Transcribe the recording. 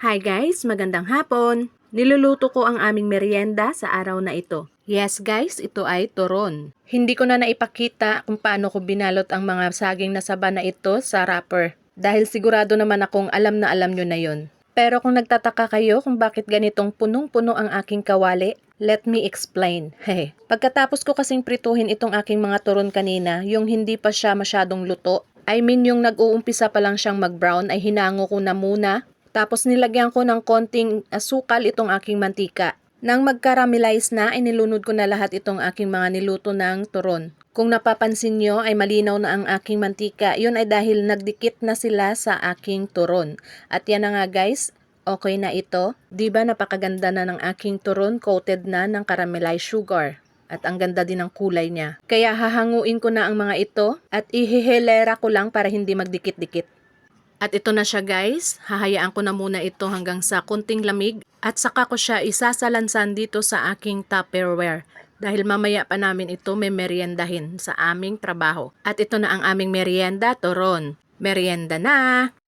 Hi guys, magandang hapon! Niluluto ko ang aming merienda sa araw na ito. Yes guys, ito ay turon. Hindi ko na naipakita kung paano ko binalot ang mga saging na saba na ito sa wrapper. Dahil sigurado naman akong alam na alam nyo na yon. Pero kung nagtataka kayo kung bakit ganitong punong-puno ang aking kawali, let me explain. Hehe. Pagkatapos ko kasing prituhin itong aking mga turon kanina, yung hindi pa siya masyadong luto, yung nag-uumpisa pa lang siyang mag-brown ay hinango ko na muna. Tapos nilagyan ko ng konting asukal itong aking mantika. Nang mag-caramelize na, inilunod ko na lahat itong aking mga niluto ng turon. Kung napapansin nyo ay malinaw na ang aking mantika. Yun ay dahil nagdikit na sila sa aking turon. At yan na nga guys, okay na ito. Diba napakaganda na ng aking turon, coated na ng caramelized sugar. At ang ganda din ng kulay niya. Kaya hahanguin ko na ang mga ito at ihihilera ko lang para hindi magdikit-dikit. At ito na siya guys, hahayaan ko na muna ito hanggang sa kunting lamig at saka ko siya isasalansan dito sa aking Tupperware. Dahil mamaya pa namin ito may meriendahin sa aming trabaho. At ito na ang aming merienda, turon. Merienda na!